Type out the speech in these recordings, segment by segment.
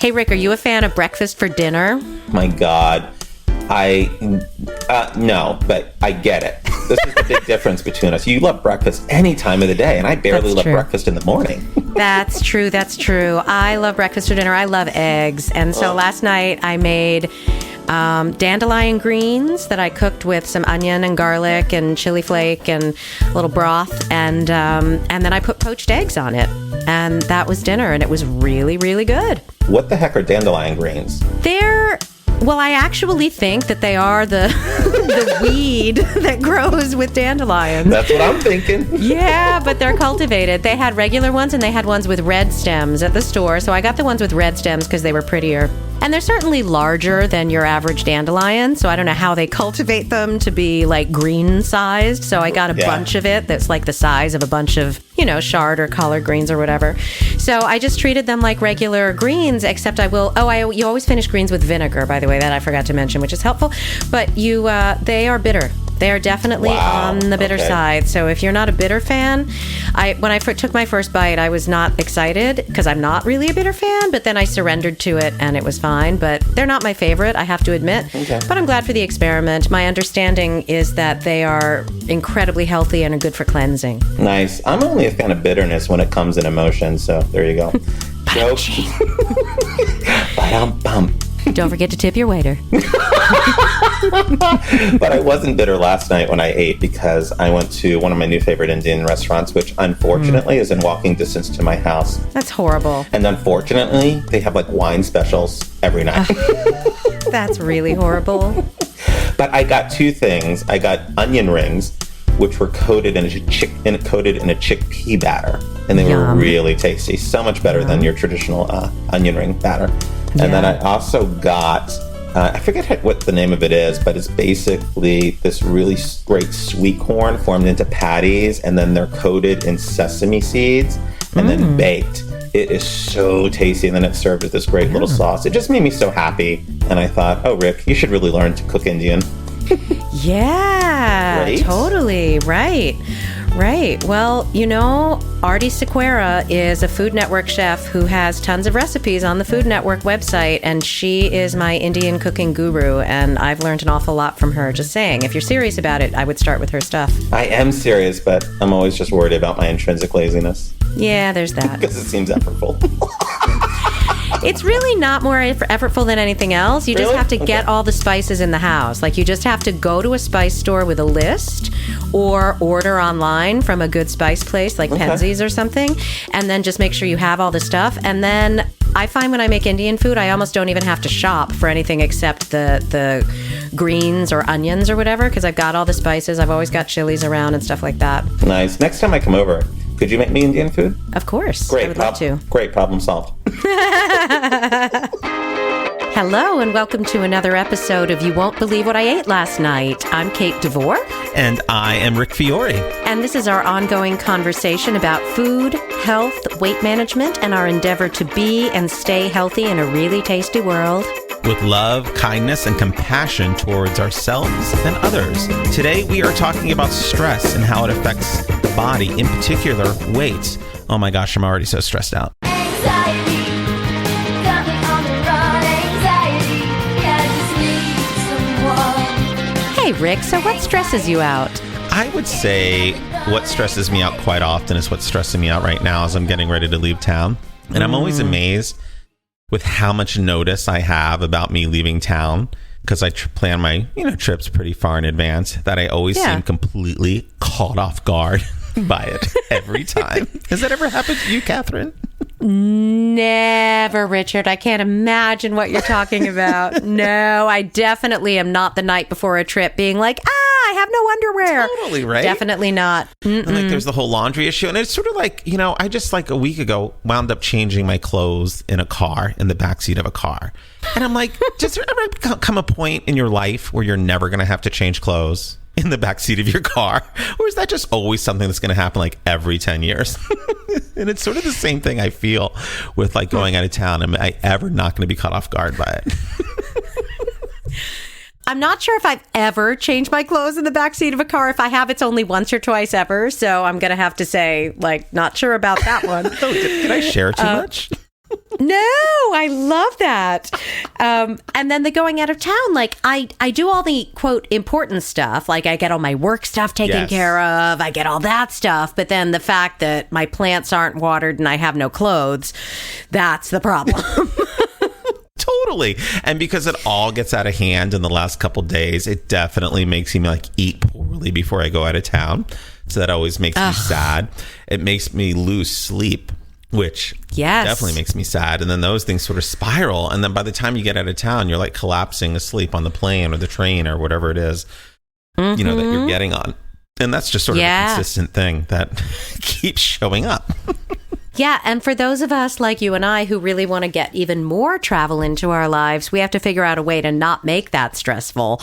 Hey, Rick, are you a fan of breakfast for dinner? My God. No, but I get it. This is the big difference between us. You love breakfast any time of the day, and I barely love breakfast in the morning. That's true. I love breakfast for dinner. I love eggs. And so last night I made dandelion greens that I cooked with some onion and garlic and chili flake and a little broth. And then I put poached eggs on it. And that was dinner. And it was really, really good. What the heck are dandelion greens? Well, I actually think that they are the weed that grows with dandelions. That's what I'm thinking. Yeah, but they're cultivated. They had regular ones and they had ones with red stems at the store. So I got the ones with red stems because they were prettier. And they're certainly larger than your average dandelion. So I don't know how they cultivate them to be like green sized. So I got a bunch of it that's like the size of a bunch of, chard or collard greens or whatever. So I just treated them like regular greens, except you always finish greens with vinegar, by the way, that I forgot to mention, which is helpful. But they are bitter. They are definitely on the bitter side. So if you're not a bitter fan, when I took my first bite, I was not excited because I'm not really a bitter fan, but then I surrendered to it and it was fine. But they're not my favorite, I have to admit. Okay. But I'm glad for the experiment. My understanding is that they are incredibly healthy and are good for cleansing. Nice. I'm only a fan of bitterness when it comes in emotion, so there you go. Joke. Ba-dum-bum. Don't forget to tip your waiter. But I wasn't bitter last night when I ate because I went to one of my new favorite Indian restaurants, which unfortunately is in walking distance to my house. That's horrible. And unfortunately, they have like wine specials every night. That's really horrible. But I got two things. I got onion rings, which were coated in a chickpea batter. And they were really tasty. So much better than your traditional onion ring batter. And then I also got, I forget what the name of it is, but it's basically this really great sweet corn formed into patties, and then they're coated in sesame seeds and then baked. It is so tasty, and then it's served with this great little sauce. It just made me so happy, and I thought, oh, Rick, you should really learn to cook Indian. Yeah, right? Totally, right. Well, Artie Sequeira is a Food Network chef who has tons of recipes on the Food Network website, and she is my Indian cooking guru, and I've learned an awful lot from her. Just saying, if you're serious about it, I would start with her stuff. I am serious, but I'm always just worried about my intrinsic laziness. Yeah, there's that. Because it seems effortful. It's really not more effortful than anything else. You just have to get all the spices in the house. Like, you just have to go to a spice store with a list or order online from a good spice place like Penzeys or something, and then just make sure you have all the stuff. And then I find when I make Indian food, I almost don't even have to shop for anything except the greens or onions or whatever, because I've got all the spices. I've always got chilies around and stuff like that. Nice. Next time I come over, could you make me Indian food? Of course. Great. I would love to. Great. Problem solved. Hello, and welcome to another episode of You Won't Believe What I Ate Last Night. I'm Kate DeVore. And I am Rick Fiore. And this is our ongoing conversation about food, health, weight management, and our endeavor to be and stay healthy in a really tasty world. With love, kindness, and compassion towards ourselves and others. Today, we are talking about stress and how it affects the body, in particular, weight. Oh my gosh, I'm already so stressed out. Anxiety, coming on the run, anxiety, I just need someone. Hey, Rick, so what stresses you out? I would say what stresses me out quite often is what's stressing me out right now as I'm getting ready to leave town. And I'm always amazed with how much notice I have about me leaving town, because I plan my trips pretty far in advance, that I always seem completely caught off guard by it every time. Has that ever happened to you, Catherine? Never, Richard. I can't imagine what you're talking about. No, I definitely am not the night before a trip being like, I have no underwear. Totally, right? Definitely not. Like, there's the whole laundry issue. And it's sort of like, I just like a week ago wound up changing my clothes in a car, in the backseat of a car. And I'm like, does there ever come a point in your life where you're never going to have to change clothes in the backseat of your car? Or is that just always something that's going to happen like every 10 years? And it's sort of the same thing I feel with like going out of town. Am I ever not going to be caught off guard by it? I'm not sure if I've ever changed my clothes in the backseat of a car. If I have, it's only once or twice ever. So I'm going to have to say, like, not sure about that one. Did I share too much? No, I love that. And then the going out of town, like I do all the quote important stuff. Like I get all my work stuff taken Yes. care of. I get all that stuff. But then the fact that my plants aren't watered and I have no clothes, that's the problem. Totally. And because it all gets out of hand in the last couple days, it definitely makes me like eat poorly before I go out of town. So that always makes me sad. It makes me lose sleep, which Yes. definitely makes me sad. And then those things sort of spiral. And then by the time you get out of town, you're like collapsing asleep on the plane or the train or whatever it is, that you're getting on. And that's just sort of a consistent thing that keeps showing up. Yeah, and for those of us like you and I who really want to get even more travel into our lives, we have to figure out a way to not make that stressful.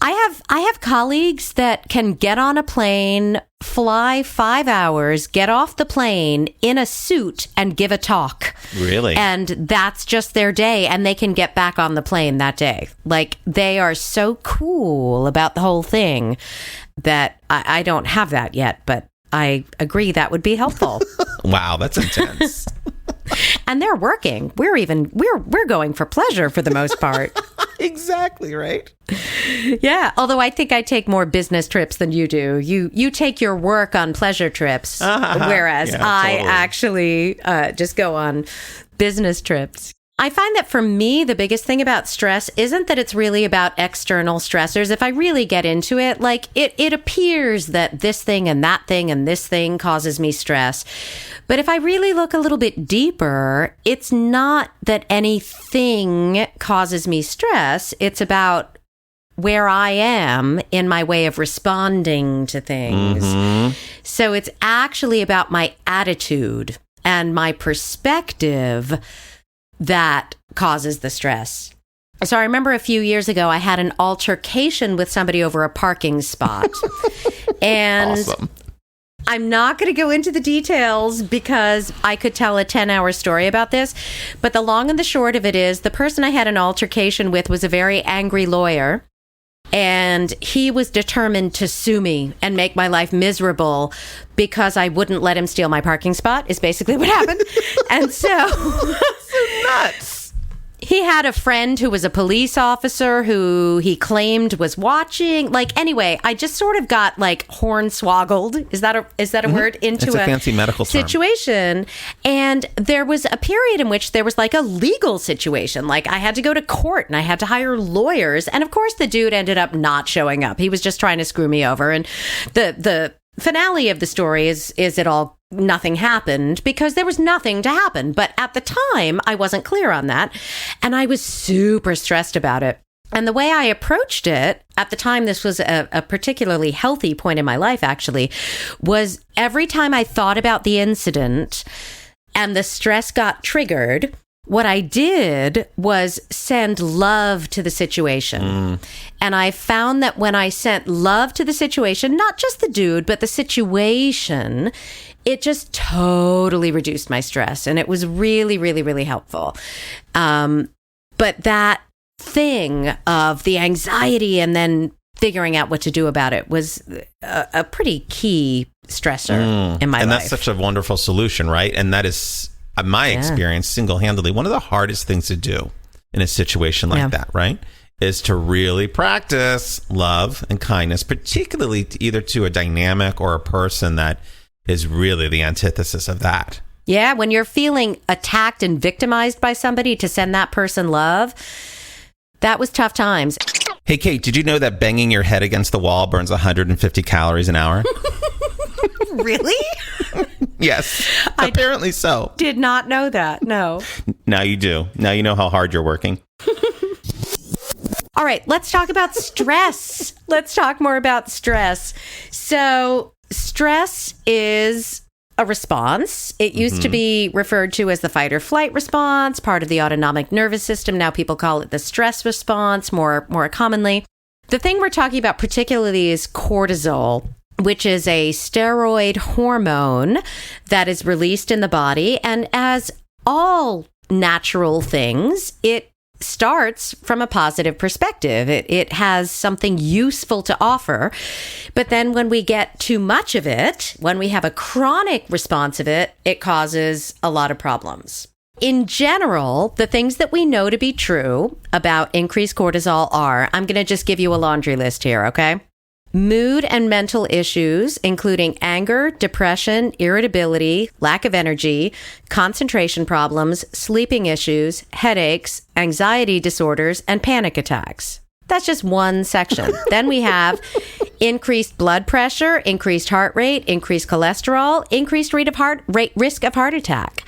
I have colleagues that can get on a plane, fly 5 hours, get off the plane in a suit and give a talk. Really? And that's just their day, and they can get back on the plane that day. Like, they are so cool about the whole thing that I don't have that yet, but I agree that would be helpful. Wow, that's intense. And they're working. We're going for pleasure for the most part. Exactly, right? Yeah. Although I think I take more business trips than you do. You take your work on pleasure trips, whereas Yeah, I totally. actually just go on business trips. I find that for me, the biggest thing about stress isn't that it's really about external stressors. If I really get into it, like it appears that this thing and that thing and this thing causes me stress. But if I really look a little bit deeper, it's not that anything causes me stress. It's about where I am in my way of responding to things. So it's actually about my attitude and my perspective that causes the stress. So I remember a few years ago, I had an altercation with somebody over a parking spot. And Awesome. I'm not going to go into the details because I could tell a 10-hour story about this. But the long and the short of it is the person I had an altercation with was a very angry lawyer. And he was determined to sue me and make my life miserable because I wouldn't let him steal my parking spot, is basically what happened. And so Nuts. he had a friend who was a police officer who he claimed was watching. Like, anyway, I just sort of got like hornswoggled. Is that a word? Into It's a fancy medical term. situation. And there was a period in which there was like a legal situation. Like, I had to go to court and I had to hire lawyers. And of course, the dude ended up not showing up. He was just trying to screw me over. And the finale of the story is it all nothing happened because there was nothing to happen. But at the time, I wasn't clear on that. And I was super stressed about it. And the way I approached it at the time, this was a particularly healthy point in my life, actually, was every time I thought about the incident and the stress got triggered, what I did was send love to the situation. And I found that when I sent love to the situation, not just the dude, but the situation, it just totally reduced my stress. And it was really, really, really helpful. But that thing of the anxiety and then figuring out what to do about it was a pretty key stressor in my life. And that's such a wonderful solution, right? And that is, my experience, single-handedly, one of the hardest things to do in a situation like that, right? Is to really practice love and kindness, particularly either to a dynamic or a person that is really the antithesis of that. Yeah, when you're feeling attacked and victimized by somebody, to send that person love, that was tough times. Hey, Kate, did you know that banging your head against the wall burns 150 calories an hour? Really? Yes, apparently so. Did not know that. No. Now you do. Now you know how hard you're working. All right, let's talk about stress. Let's talk more about stress. So, stress is a response. It used to be referred to as the fight or flight response, part of the autonomic nervous system. Now people call it the stress response more commonly. The thing we're talking about particularly is cortisol, which is a steroid hormone that is released in the body. And as all natural things, it starts from a positive perspective. It has something useful to offer. But then when we get too much of it, when we have a chronic response of it, it causes a lot of problems. in general, the things that we know to be true about increased cortisol are, I'm going to just give you a laundry list here, okay? Mood and mental issues, including anger, depression, irritability, lack of energy, concentration problems, sleeping issues, headaches, anxiety disorders, and panic attacks. That's just one section. Then we have increased blood pressure, increased heart rate, increased cholesterol, increased risk of heart attack.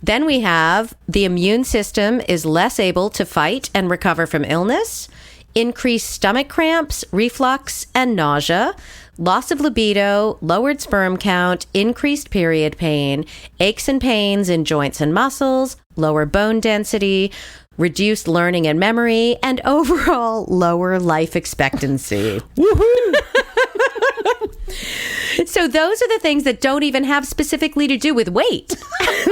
Then we have the immune system is less able to fight and recover from illness, increased stomach cramps, reflux, and nausea, loss of libido, lowered sperm count, increased period pain, aches and pains in joints and muscles, lower bone density, reduced learning and memory, and overall lower life expectancy. Woohoo! So those are the things that don't even have specifically to do with weight.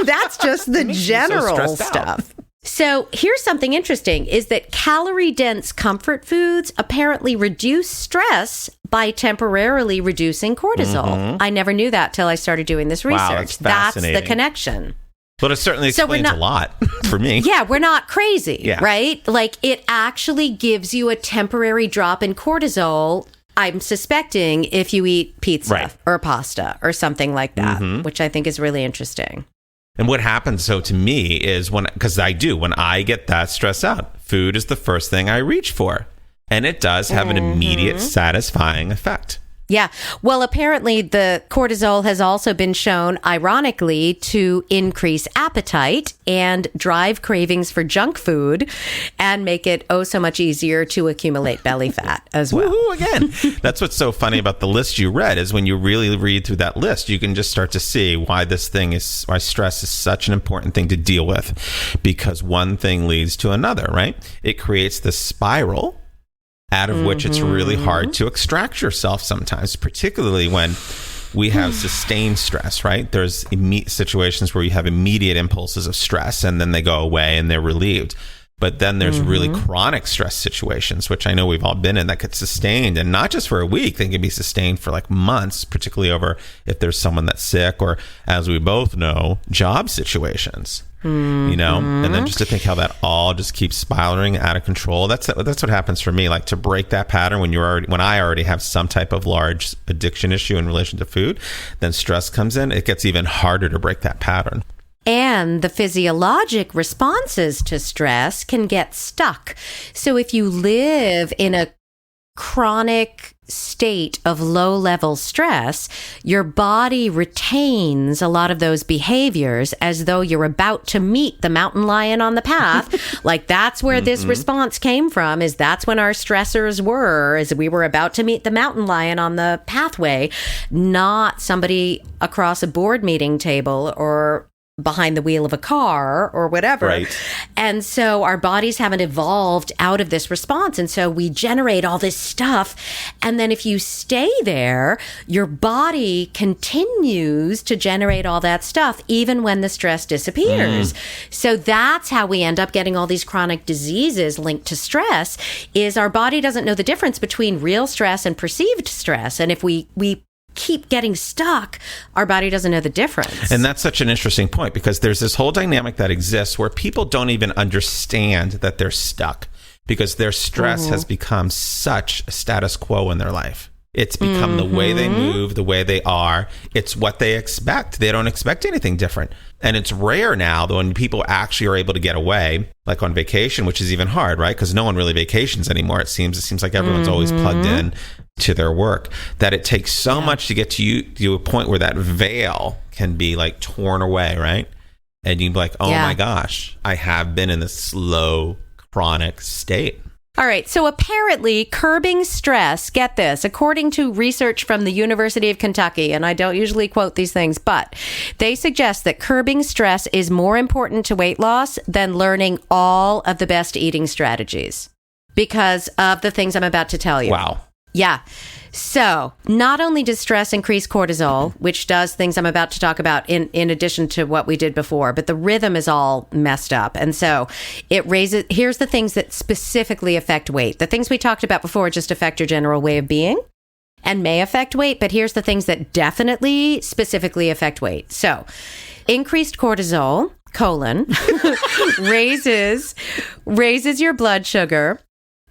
That's just the general stuff. So here's something interesting is that calorie-dense comfort foods apparently reduce stress by temporarily reducing cortisol. I never knew that till I started doing this research. That's the connection. But it certainly explains a lot for me. Yeah, we're not crazy, right? Like it actually gives you a temporary drop in cortisol, I'm suspecting, if you eat pizza or pasta or something like that, which I think is really interesting. And what happens, so to me, is when I get that stressed out, food is the first thing I reach for. And it does have an immediate satisfying effect. Yeah. Well, apparently the cortisol has also been shown, ironically, to increase appetite and drive cravings for junk food and make it so much easier to accumulate belly fat as well. Woohoo, again. That's what's so funny about the list you read is when you really read through that list, you can just start to see why why stress is such an important thing to deal with, because one thing leads to another, right? It creates this spiral out of which it's really hard to extract yourself sometimes, particularly when we have sustained stress, right? There's situations where you have immediate impulses of stress and then they go away and they're relieved. But then there's really chronic stress situations, which I know we've all been in, that get sustained, and not just for a week, they can be sustained for like months, particularly over if there's someone that's sick or, as we both know, job situations. You know, and then just to think how that all just keeps spiraling out of control. That's what happens for me. Like to break that pattern when I already have some type of large addiction issue in relation to food, then stress comes in. It gets even harder to break that pattern. And the physiologic responses to stress can get stuck. So if you live in a chronic state of low-level stress, your body retains a lot of those behaviors as though you're about to meet the mountain lion on the path. Like that's where this response came from, is that's when our stressors were, as we were about to meet the mountain lion on the pathway, not somebody across a board meeting table or behind the wheel of a car or whatever. Right. And so our bodies haven't evolved out of this response. And so we generate all this stuff. And then if you stay there, your body continues to generate all that stuff, even when the stress disappears. So that's how we end up getting all these chronic diseases linked to stress, is our body doesn't know the difference between real stress and perceived stress. And if we keep getting stuck, our body doesn't know the difference. And that's such an interesting point, because there's this whole dynamic that exists where people don't even understand that they're stuck because their stress has become such a status quo in their life. It's become the way they move, the way they are. It's what they expect. They don't expect anything different. And it's rare now that when people actually are able to get away, like on vacation, which is even hard, right? Because no one really vacations anymore. It seems like everyone's always plugged in to their work, that it takes so much to get to a point where that veil can be like torn away, right? And you'd be like, oh my gosh, I have been in this slow, chronic state. All right. So apparently curbing stress, get this, according to research from the University of Kentucky, and I don't usually quote these things, but they suggest that curbing stress is more important to weight loss than learning all of the best eating strategies because of the things I'm about to tell you. Wow. Yeah. So not only does stress increase cortisol, which does things I'm about to talk about in addition to what we did before, but the rhythm is all messed up. And so it raises, here's the things that specifically affect weight. The things we talked about before just affect your general way of being and may affect weight, but here's the things that definitely specifically affect weight. So increased cortisol colon, raises your blood sugar,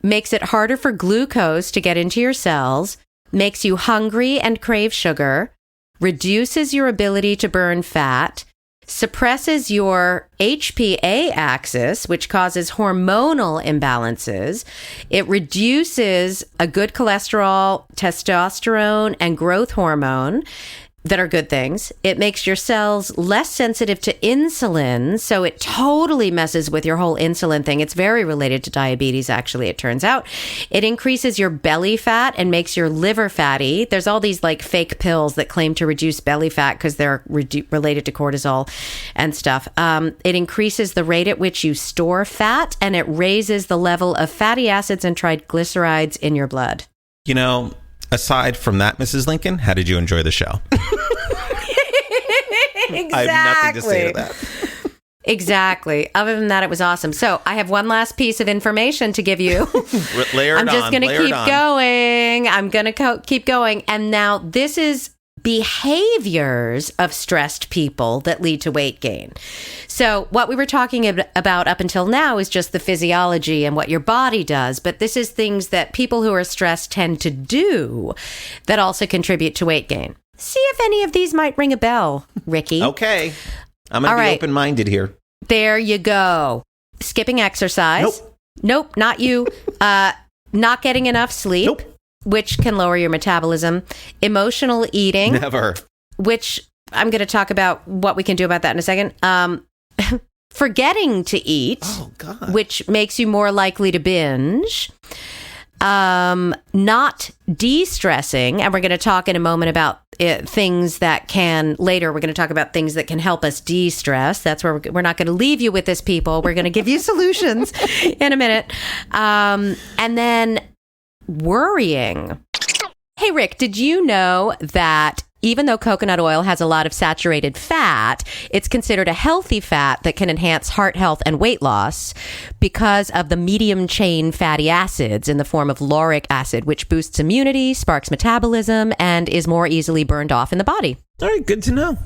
makes it harder for glucose to get into your cells, makes you hungry and crave sugar, reduces your ability to burn fat, suppresses your HPA axis, which causes hormonal imbalances. It reduces a good cholesterol, testosterone, and growth hormone that are good things. It makes your cells less sensitive to insulin, so it totally messes with your whole insulin thing. It's very related to diabetes, actually, it turns out. It increases your belly fat and makes your liver fatty. There's all these like fake pills that claim to reduce belly fat because they're related to cortisol and stuff. It increases the rate at which you store fat, and it raises the level of fatty acids and triglycerides in your blood. You know, aside from that, Mrs. Lincoln, how did you enjoy the show? Exactly. I have nothing to say to that. Exactly. Other than that, it was awesome. So I have one last piece of information to give you. I'm just going to keep going. I'm going to keep going. And now this is behaviors of stressed people that lead to weight gain. So what we were talking about up until now is just the physiology and what your body does. But this is things that people who are stressed tend to do that also contribute to weight gain. See if any of these might ring a bell, Ricky. Okay. I'm going to be open-minded here. There you go. Skipping exercise. Nope, not you. Not getting enough sleep. Nope. Which can lower your metabolism. Emotional eating. Never. Which I'm going to talk about what we can do about that in a second. Forgetting to eat. Oh, God. Which makes you more likely to binge. Not de-stressing, and we're going to talk in a moment about things that can later. We're going to talk about things that can help us de-stress. That's where we're not going to leave you with this, people. We're going to give you solutions in a minute. And then worrying. Hey, Rick, did you know that even though coconut oil has a lot of saturated fat, it's considered a healthy fat that can enhance heart health and weight loss because of the medium chain fatty acids in the form of lauric acid, which boosts immunity, sparks metabolism, and is more easily burned off in the body. All right, good to know.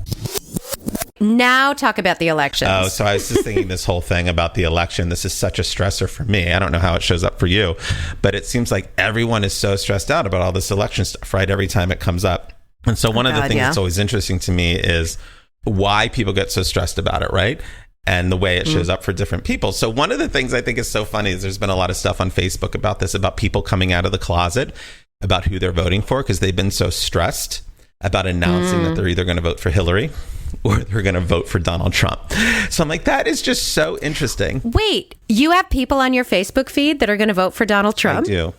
Now talk about the elections. Oh, so I was just thinking this whole thing about the election. This is such a stressor for me. I don't know how it shows up for you, but it seems like everyone is so stressed out about all this election stuff, right? Every time it comes up. And so one of the things that's always interesting to me is why people get so stressed about it, right? And the way it shows up for different people. So one of the things I think is so funny is there's been a lot of stuff on Facebook about this, about people coming out of the closet, about who they're voting for, because they've been so stressed about announcing that they're either going to vote for Hillary or they're going to vote for Donald Trump. So I'm like, that is just so interesting. Wait, you have people on your Facebook feed that are going to vote for Donald Trump? I do.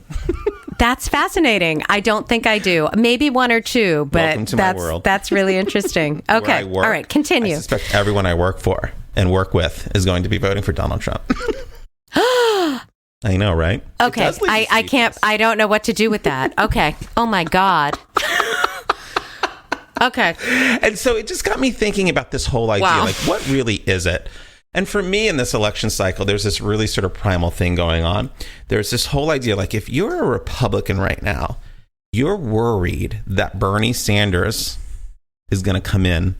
That's fascinating. I don't think I do. Maybe one or two, but Welcome to my world. That's really interesting. Okay. Where I work, all right, continue. I suspect everyone I work for and work with is going to be voting for Donald Trump. I know, right? Okay. I can't, I don't know what to do with that. Okay. Oh my God. Okay. And so it just got me thinking about this whole idea. Wow. Like, what really is it? And for me in this election cycle, there's this really sort of primal thing going on. There's this whole idea, like if you're a Republican right now, you're worried that Bernie Sanders is going to come in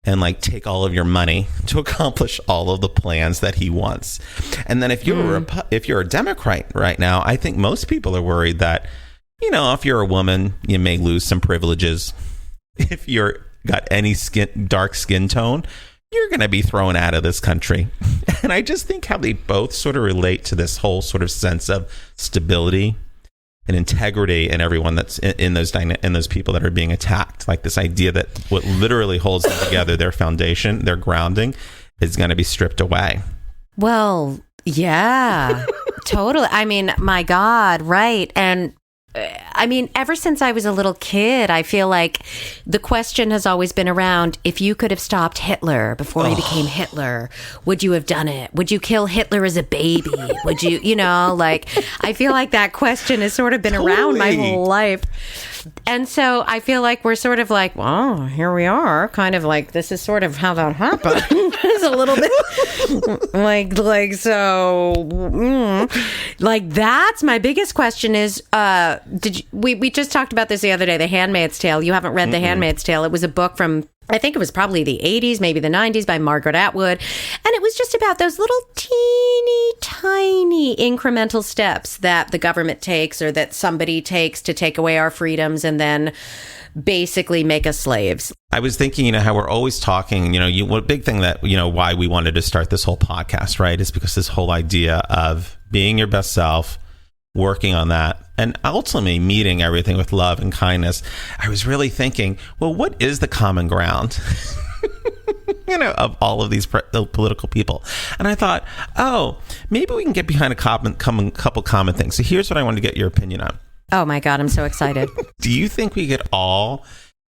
and like take all of your money to accomplish all of the plans that he wants. And then if you're a Democrat right now, I think most people are worried that, you know, if you're a woman, you may lose some privileges. If you're got any dark skin tone, you're going to be thrown out of this country. And I just think how they both sort of relate to this whole sort of sense of stability and integrity in everyone that's in those people that are being attacked. Like this idea that what literally holds them together, their foundation, their grounding, is going to be stripped away. Well, yeah, totally. I mean, my God, right. And I mean, ever since I was a little kid, I feel like the question has always been around, if you could have stopped Hitler before he became Hitler, would you have done it? Would you kill Hitler as a baby? Would you, you know, like, I feel like that question has sort of been around my whole life. And so I feel like we're sort of like, well, here we are, kind of like, this is sort of how that happened. It's a little bit like that's my biggest question is, we just talked about this the other day, The Handmaid's Tale. You haven't read The Handmaid's Tale. It was a book from I think it was probably the 80s, maybe the 90s, by Margaret Atwood. And it was just about those little teeny tiny incremental steps that the government takes or that somebody takes to take away our freedoms and then basically make us slaves. I was thinking, how we're always talking, one big thing that, why we wanted to start this whole podcast, right, is because this whole idea of being your best self, working on that, and ultimately meeting everything with love and kindness. I was really thinking, well, what is the common ground, of all of these political people? And I thought, maybe we can get behind a couple common things. So here's what I wanted to get your opinion on. Oh my God, I'm so excited. Do you think we could all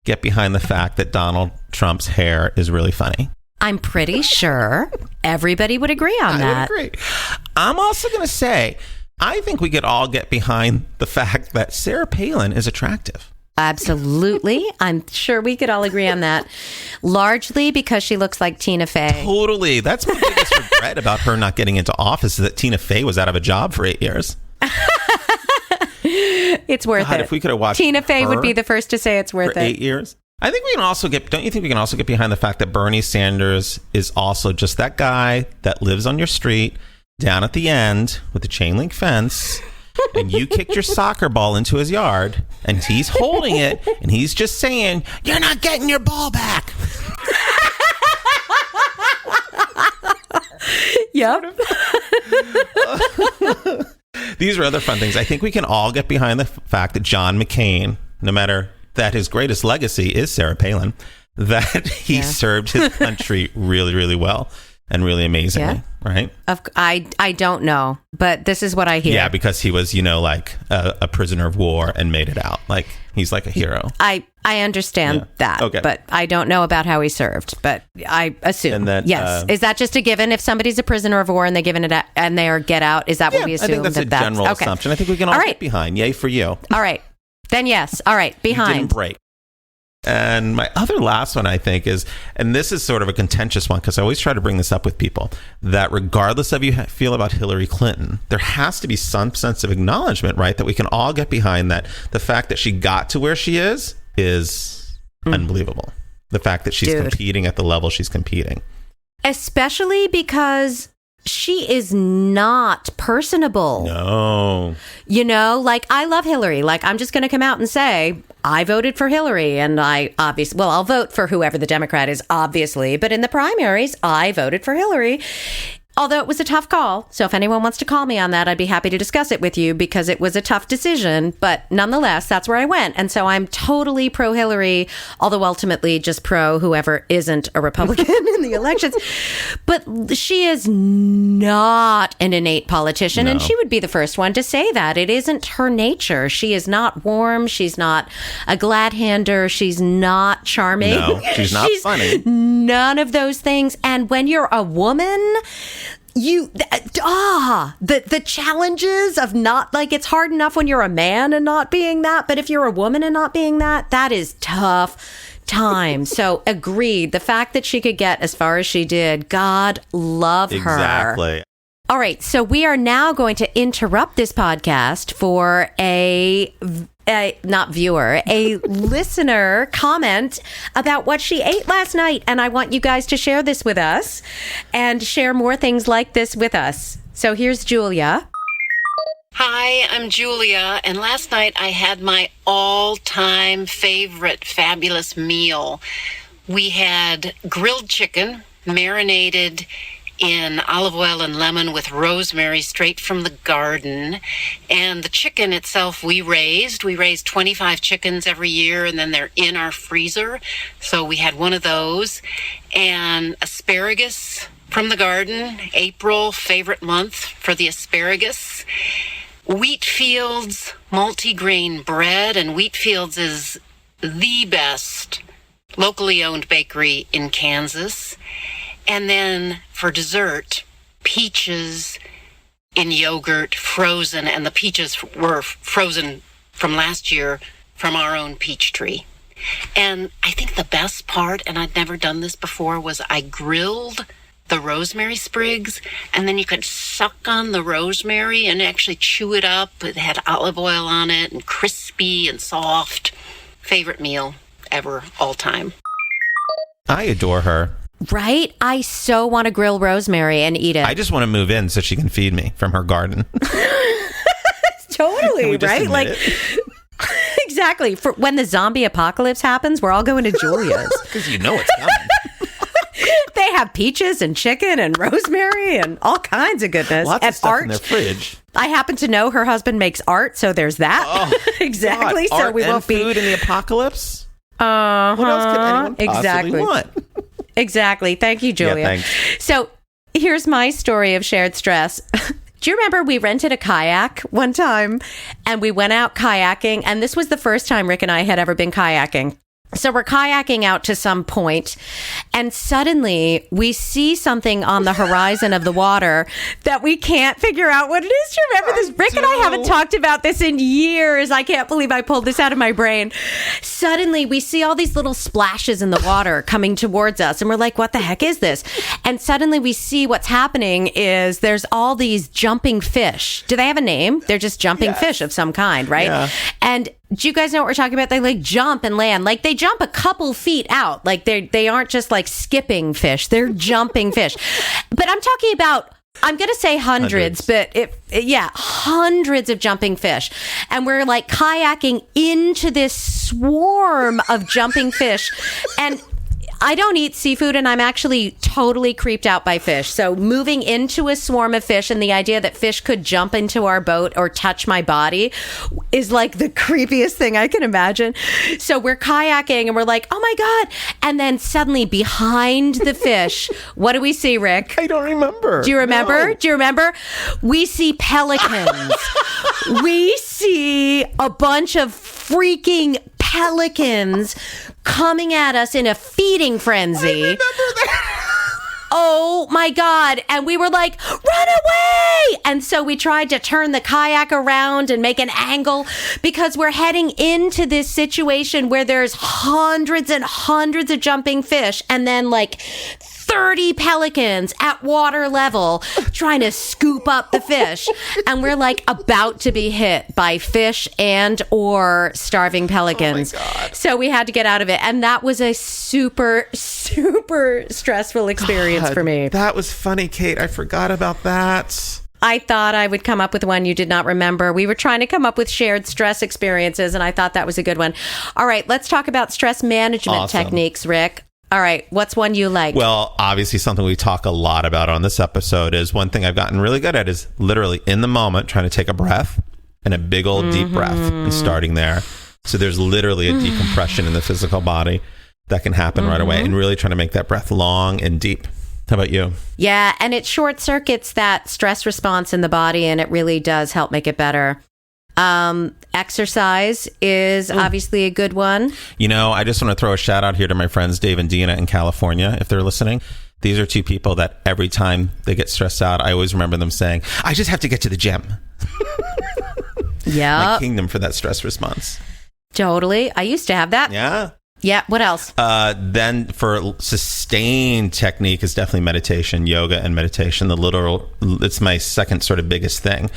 get behind the fact that Donald Trump's hair is really funny? I'm pretty sure everybody would agree on that. I would agree. I'm also going to say, I think we could all get behind the fact that Sarah Palin is attractive. Absolutely. I'm sure we could all agree on that. Largely because she looks like Tina Fey. Totally. That's my biggest regret about her not getting into office, is that Tina Fey was out of a job for 8 years. It's worth it. If we could have watched Tina Fey would be the first to say it's worth for it. 8 years. I think we can also don't you think we can also get behind the fact that Bernie Sanders is also just that guy that lives on your street down at the end with the chain link fence, and you kicked your soccer ball into his yard, and he's holding it, and he's just saying, "You're not getting your ball back." Yep. These are other fun things. I think we can all get behind the fact that John McCain, no matter that his greatest legacy is Sarah Palin, that he served his country really, really well. And really amazingly, right? I don't know, but this is what I hear. Yeah, because he was, like a prisoner of war and made it out. Like, he's like a hero. I understand that, but I don't know about how he served. But I assume, and that, yes. Is that just a given? If somebody's a prisoner of war and they get out, is that what we assume? I think that's a general assumption. I think we can all get behind. Yay for you. All right. Then yes. All right. Behind. You didn't break. And my other last one, I think, is, and this is sort of a contentious one because I always try to bring this up with people, that regardless of you feel about Hillary Clinton, there has to be some sense of acknowledgement, right? That we can all get behind that. The fact that she got to where she is unbelievable. The fact that she's competing at the level she's competing. Especially because she is not personable. No. I love Hillary. I'm just going to come out and say, I voted for Hillary, and I'll vote for whoever the Democrat is, obviously. But in the primaries, I voted for Hillary. Although it was a tough call. So if anyone wants to call me on that, I'd be happy to discuss it with you because it was a tough decision. But nonetheless, that's where I went. And so I'm totally pro Hillary, although ultimately just pro whoever isn't a Republican in the elections. But she is not an innate politician. No. And she would be the first one to say that. It isn't her nature. She is not warm. She's not a glad hander. She's not charming. No, she's not funny. None of those things. And when you're a woman, the challenges of not, it's hard enough when you're a man and not being that, but if you're a woman and not being that is tough time. So agreed. The fact that she could get as far as she did, God love her. Exactly. All right. So we are now going to interrupt this podcast for a listener comment about what she ate last night. And I want you guys to share this with us and share more things like this with us. So here's Julia. Hi, I'm Julia, and last night I had my all-time favorite fabulous meal. We had grilled chicken marinated in olive oil and lemon with rosemary straight from the garden. And the chicken itself we raised 25 chickens every year, and then they're in our freezer. So we had one of those. And asparagus from the garden, April, favorite month for the asparagus. Wheatfields multigrain bread, and Wheatfields is the best locally owned bakery in Kansas. And then for dessert, peaches in yogurt, frozen, and the peaches were frozen from last year from our own peach tree. And I think the best part, and I'd never done this before, was I grilled the rosemary sprigs, and then you could suck on the rosemary and actually chew it up. It had olive oil on it and crispy and soft. Favorite meal ever, all time. I adore her. Right? I so want to grill Rosemary and eat it. I just want to move in so she can feed me from her garden. Totally, We just right? admit Like, it. exactly. For when the zombie apocalypse happens, we're all going to Julia's. Because you know it's coming. They have peaches and chicken and rosemary and all kinds of goodness. Lots and of stuff art. in their fridge. I happen to know her husband makes art, so there's that. Exactly. God, So art we and won't be. food in the apocalypse. What else could anyone possibly Exactly. want? Exactly. Thank you, Julia. Yeah, thanks. So here's my story of shared stress. Do you remember we rented a kayak one time and we went out kayaking? And this was the first time Rick and I had ever been kayaking. So we're kayaking out to some point, and suddenly we see something on the horizon of the water that we can't figure out what it is. Do you remember this? Rick and I haven't talked about this in years. I can't believe I pulled this out of my brain. Suddenly we see all these little splashes in the water coming towards us, and we're like, what the heck is this? And suddenly we see what's happening is there's all these jumping fish. Do they have a name? They're just jumping fish of some kind, right? Yeah. And do you guys know what we're talking about? They like jump and land. Like they jump a couple feet out. Like they aren't just like skipping fish. They're jumping fish. But I'm talking about, I'm going to say hundreds, but hundreds of jumping fish. And we're like kayaking into this swarm of jumping fish. And I don't eat seafood, and I'm actually totally creeped out by fish. So moving into a swarm of fish and the idea that fish could jump into our boat or touch my body is like the creepiest thing I can imagine. So we're kayaking and we're like, oh my God. And then suddenly behind the fish, what do we see, Rick? I don't remember. Do you remember? No. Do you remember? We see pelicans. We see a bunch of freaking pelicans coming at us in a feeding frenzy. Oh my God. And we were like, run away. And so we tried to turn the kayak around and make an angle because we're heading into this situation where there's hundreds and hundreds of jumping fish and then like 30 pelicans at water level trying to scoop up the fish. And we're like about to be hit by fish and or starving pelicans. Oh my God. So we had to get out of it. And that was a super, super stressful experience for me. That was funny, Kate. I forgot about that. I thought I would come up with one you did not remember. We were trying to come up with shared stress experiences, and I thought that was a good one. All right, let's talk about stress management Awesome. techniques, Rick. All right, what's one you like? Well, obviously something we talk a lot about on this episode is one thing I've gotten really good at is literally in the moment trying to take a breath and a big old deep breath and starting there. So there's literally a decompression in the physical body that can happen right away and really trying to make that breath long and deep. How about you? Yeah, and it short circuits that stress response in the body, and it really does help make it better. Exercise is obviously a good one. You know, I just want to throw a shout out here to my friends Dave and Dina in California, if they're listening. These are two people that every time they get stressed out, I always remember them saying, I just have to get to the gym. My Yeah, kingdom for that stress response. totally. I used to have that. Yeah. Yeah, what else? Then for sustained technique is definitely meditation, yoga and meditation. The literal, it's my second sort of biggest thing,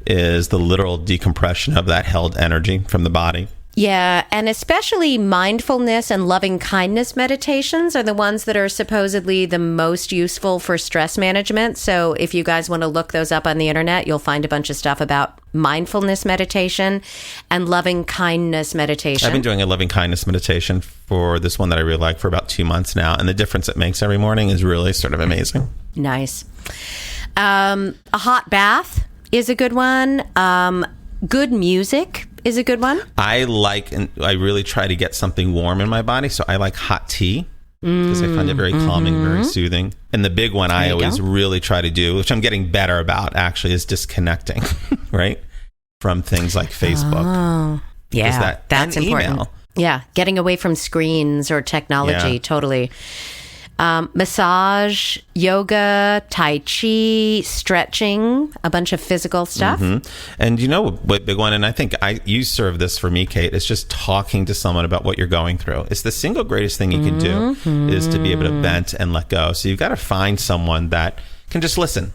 is the literal decompression of that held energy from the body. Yeah, and especially mindfulness and loving kindness meditations are the ones that are supposedly the most useful for stress management. So if you guys want to look those up on the internet, you'll find a bunch of stuff about mindfulness meditation and loving kindness meditation. I've been doing a loving kindness meditation for this one that I really like for about 2 months now. And the difference it makes every morning is really sort of amazing. Nice. A hot bath is a good one. Good music is a good one. I like, and I really try to get something warm in my body. So I like hot tea because I find it very calming, very soothing. And the big one I you always go. really try to do, which I'm getting better about actually, is disconnecting, right? From things like Facebook. Oh, yeah, that's and important. email. Yeah, getting away from screens or technology, Yeah. totally. Massage, yoga, tai chi, stretching, a bunch of physical stuff. And you know what big one, and I think you serve this for me, Kate, is just talking to someone about what you're going through. It's the single greatest thing you can do is to be able to vent and let go. So you've got to find someone that can just listen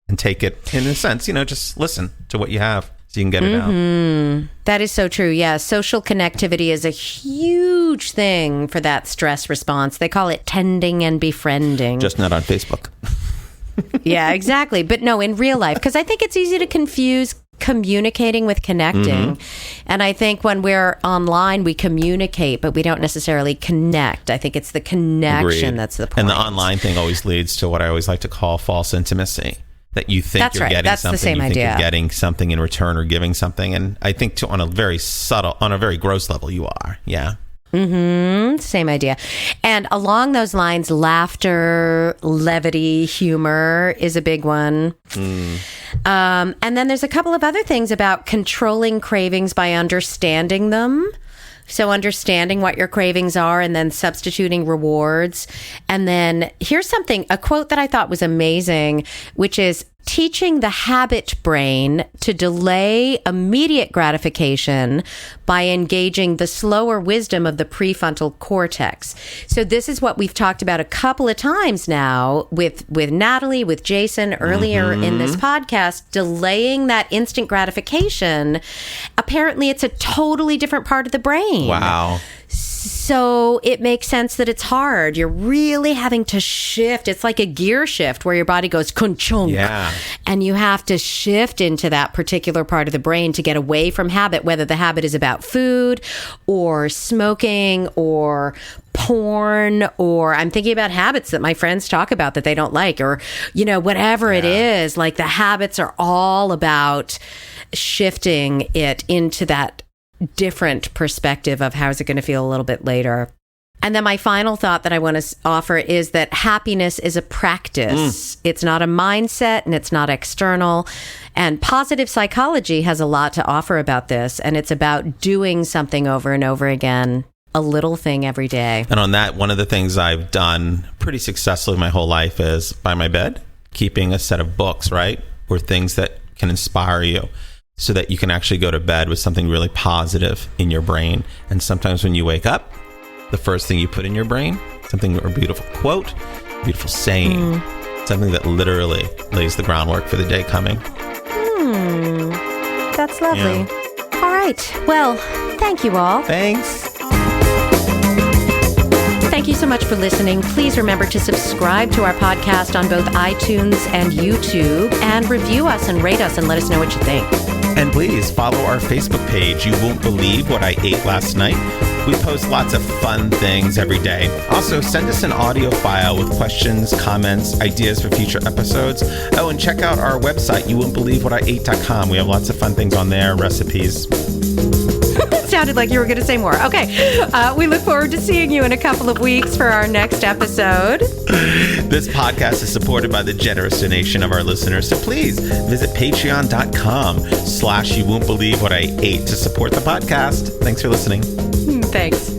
and take it in a sense, just listen to what you have. so you can get it out. That is so true. Yeah. Social connectivity is a huge thing for that stress response. They call it tending and befriending. Just not on Facebook. Yeah, exactly. But no, in real life, because I think it's easy to confuse communicating with connecting. And I think when we're online, we communicate, but we don't necessarily connect. I think it's the connection Agreed. that's the point. And the online thing always leads to what I always like to call false intimacy. That you think That's you're right. getting That's the something, same you think idea. you're getting something in return or giving something. And I think on a very subtle, on a very gross level, you are. Yeah. Same idea. And along those lines, laughter, levity, humor is a big one. And then there's a couple of other things about controlling cravings by understanding them. So understanding what your cravings are and then substituting rewards. And then here's a quote that I thought was amazing, which is teaching the habit brain to delay immediate gratification by engaging the slower wisdom of the prefrontal cortex. So this is what we've talked about a couple of times now with Natalie, with Jason earlier in this podcast, delaying that instant gratification. Apparently it's a totally different part of the brain. Wow. So it makes sense that it's hard. You're really having to shift. It's like a gear shift where your body goes kunchunk. Yeah. And you have to shift into that particular part of the brain to get away from habit, whether the habit is about food or smoking or porn, or I'm thinking about habits that my friends talk about that they don't like, or, whatever it is. Like the habits are all about shifting it into that different perspective of how is it going to feel a little bit later. And then my final thought that I want to offer is that happiness is a practice. It's not a mindset and it's not external. And positive psychology has a lot to offer about this. And it's about doing something over and over again, a little thing every day. And on that, one of the things I've done pretty successfully my whole life is by my bed, keeping a set of books, right? Or things that can inspire you, so that you can actually go to bed with something really positive in your brain. And sometimes when you wake up, the first thing you put in your brain, something, a beautiful quote, beautiful saying, something that literally lays the groundwork for the day coming. That's lovely. Yeah. All right. Well, thank you all. Thanks. Thank you so much for listening. Please remember to subscribe to our podcast on both iTunes and YouTube, and review us and rate us and let us know what you think. And please follow our Facebook page. You won't believe what I ate last night. We post lots of fun things every day. Also, send us an audio file with questions, comments, ideas for future episodes. Oh, and check out our website, youwon'tbelievewhatIate.com. We have lots of fun things on there, recipes. Sounded like you were going to say more. Okay. We look forward to seeing you in a couple of weeks for our next episode. This podcast is supported by the generous donation of our listeners. So please visit patreon.com/you won't believe what I ate to support the podcast. Thanks for listening. Thanks.